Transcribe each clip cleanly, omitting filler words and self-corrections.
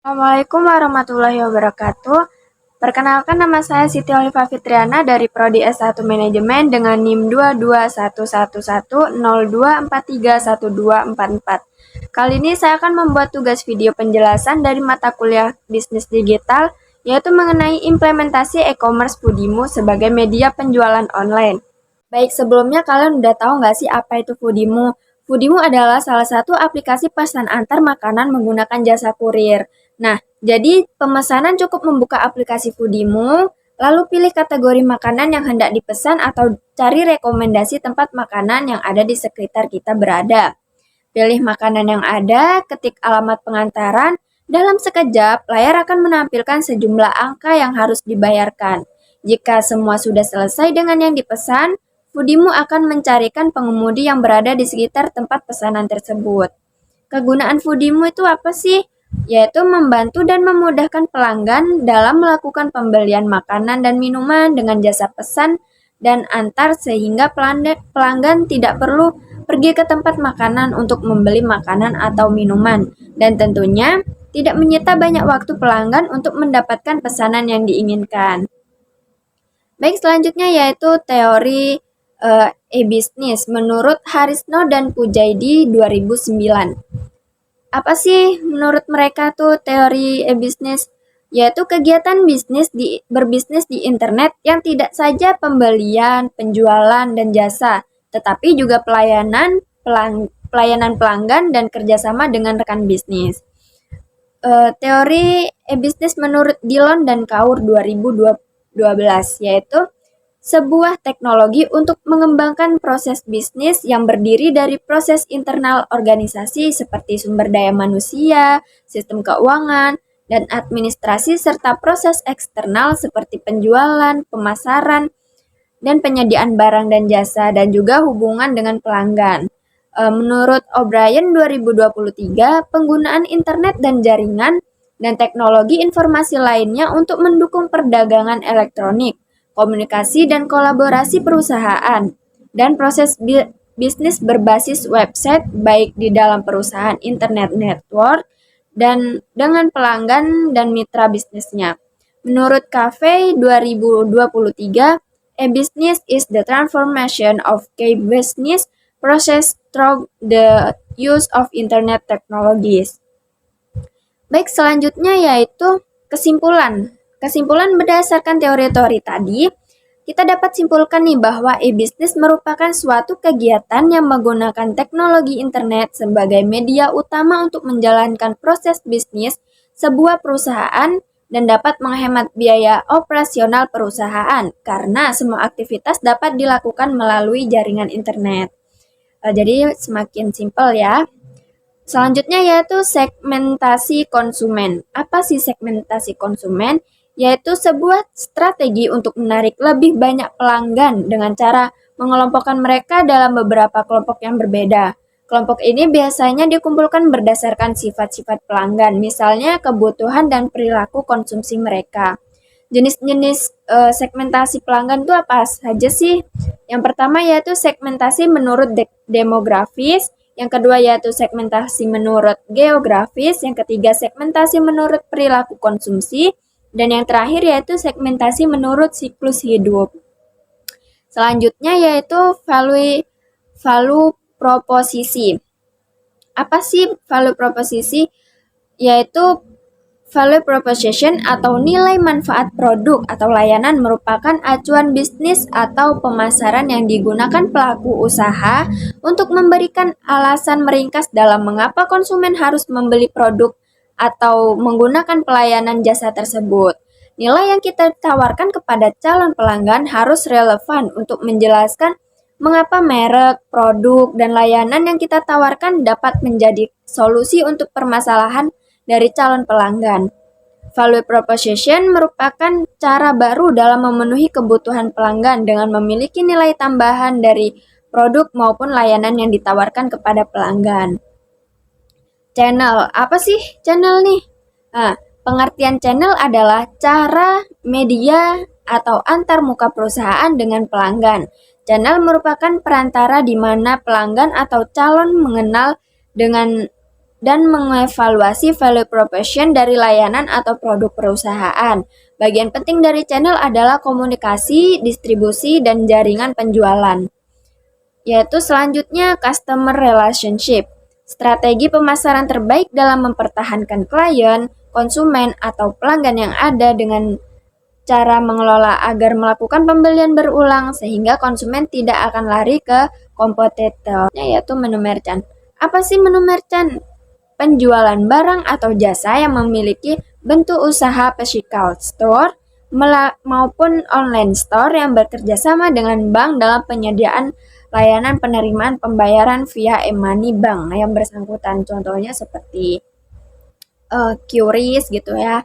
Assalamualaikum warahmatullahi wabarakatuh. Perkenalkan, nama saya Siti Oliva Fitriana dari Prodi S1 Manajemen dengan NIM 2211102431244. Kali ini saya akan membuat tugas video penjelasan dari mata kuliah Bisnis Digital, yaitu mengenai implementasi e-commerce Foodimu sebagai media penjualan online. Baik, sebelumnya kalian udah tahu nggak sih apa itu Foodimu? Foodimu adalah salah satu aplikasi pesan antar makanan menggunakan jasa kurir. Nah, jadi pemesanan cukup membuka aplikasi Foodimu, lalu pilih kategori makanan yang hendak dipesan atau cari rekomendasi tempat makanan yang ada di sekitar kita berada. Pilih makanan yang ada, ketik alamat pengantaran, dalam sekejap layar akan menampilkan sejumlah angka yang harus dibayarkan. Jika semua sudah selesai dengan yang dipesan, Foodimu akan mencarikan pengemudi yang berada di sekitar tempat pesanan tersebut. Kegunaan Foodimu itu apa sih? Yaitu membantu dan memudahkan pelanggan dalam melakukan pembelian makanan dan minuman dengan jasa pesan dan antar sehingga pelanggan tidak perlu pergi ke tempat makanan untuk membeli makanan atau minuman, dan tentunya tidak menyita banyak waktu pelanggan untuk mendapatkan pesanan yang diinginkan. Baik, selanjutnya yaitu teori e-bisnis menurut Harisno dan Pujaidi 2009. Apa sih menurut mereka tuh teori e-bisnis? Yaitu kegiatan berbisnis di internet yang tidak saja pembelian, penjualan, dan jasa, tetapi juga pelayanan pelanggan dan kerjasama dengan rekan bisnis. Teori e-bisnis menurut Dillon dan Kaur 2012, yaitu sebuah teknologi untuk mengembangkan proses bisnis yang berdiri dari proses internal organisasi seperti sumber daya manusia, sistem keuangan, dan administrasi, serta proses eksternal seperti penjualan, pemasaran, dan penyediaan barang dan jasa, dan juga hubungan dengan pelanggan. Menurut O'Brien 2023, penggunaan internet dan jaringan dan teknologi informasi lainnya untuk mendukung perdagangan elektronik, komunikasi dan kolaborasi perusahaan, dan proses bisnis berbasis website baik di dalam perusahaan internet network dan dengan pelanggan dan mitra bisnisnya. Menurut Cafe 2023, e-business is the transformation of key business process through the use of internet technologies. Baik, selanjutnya yaitu kesimpulan. Kesimpulan berdasarkan teori-teori tadi, kita dapat simpulkan nih bahwa e-bisnis merupakan suatu kegiatan yang menggunakan teknologi internet sebagai media utama untuk menjalankan proses bisnis sebuah perusahaan dan dapat menghemat biaya operasional perusahaan karena semua aktivitas dapat dilakukan melalui jaringan internet. Jadi semakin simpel ya. Selanjutnya yaitu segmentasi konsumen. Apa sih segmentasi konsumen? Yaitu sebuah strategi untuk menarik lebih banyak pelanggan dengan cara mengelompokkan mereka dalam beberapa kelompok yang berbeda. Kelompok ini biasanya dikumpulkan berdasarkan sifat-sifat pelanggan, misalnya kebutuhan dan perilaku konsumsi mereka. Jenis-jenis segmentasi pelanggan itu apa saja sih? Yang pertama yaitu segmentasi menurut demografis, yang kedua yaitu segmentasi menurut geografis, yang ketiga segmentasi menurut perilaku konsumsi, dan yang terakhir yaitu segmentasi menurut siklus hidup. Selanjutnya yaitu value proposisi. Apa sih value proposisi? Yaitu value proposition atau nilai manfaat produk atau layanan merupakan acuan bisnis atau pemasaran yang digunakan pelaku usaha untuk memberikan alasan meringkas dalam mengapa konsumen harus membeli produk atau menggunakan pelayanan jasa tersebut. Nilai yang kita tawarkan kepada calon pelanggan harus relevan untuk menjelaskan mengapa merek, produk, dan layanan yang kita tawarkan dapat menjadi solusi untuk permasalahan dari calon pelanggan. Value proposition merupakan cara baru dalam memenuhi kebutuhan pelanggan dengan memiliki nilai tambahan dari produk maupun layanan yang ditawarkan kepada pelanggan. Channel, apa sih channel nih? Pengertian channel adalah cara, media, atau antarmuka perusahaan dengan pelanggan. Channel merupakan perantara di mana pelanggan atau calon mengenal dengan dan mengevaluasi value proposition dari layanan atau produk perusahaan. Bagian penting dari channel adalah komunikasi, distribusi, dan jaringan penjualan. Yaitu selanjutnya customer relationship. Strategi pemasaran terbaik dalam mempertahankan klien, konsumen, atau pelanggan yang ada dengan cara mengelola agar melakukan pembelian berulang sehingga konsumen tidak akan lari ke kompetitornya yaitu menu merchant. Apa sih menu merchant? Penjualan barang atau jasa yang memiliki bentuk usaha physical store maupun online store yang bekerja sama dengan bank dalam penyediaan layanan penerimaan pembayaran via e-money bank yang bersangkutan. Contohnya seperti QRIS gitu ya.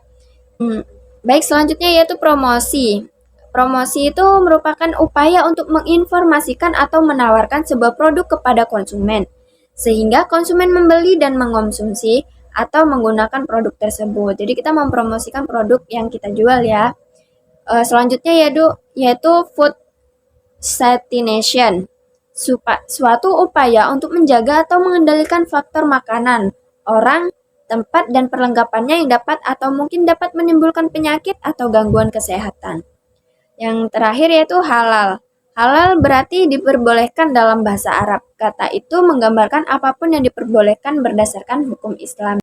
Baik, selanjutnya yaitu promosi. Promosi itu merupakan upaya untuk menginformasikan atau menawarkan sebuah produk kepada konsumen, sehingga konsumen membeli dan mengonsumsi atau menggunakan produk tersebut. Jadi kita mempromosikan produk yang kita jual ya. Selanjutnya yaitu food satiation. Suatu upaya untuk menjaga atau mengendalikan faktor makanan, orang, tempat, dan perlengkapannya yang dapat atau mungkin dapat menimbulkan penyakit atau gangguan kesehatan. Yang terakhir yaitu halal. Halal berarti diperbolehkan dalam bahasa Arab. Kata itu menggambarkan apapun yang diperbolehkan berdasarkan hukum Islam.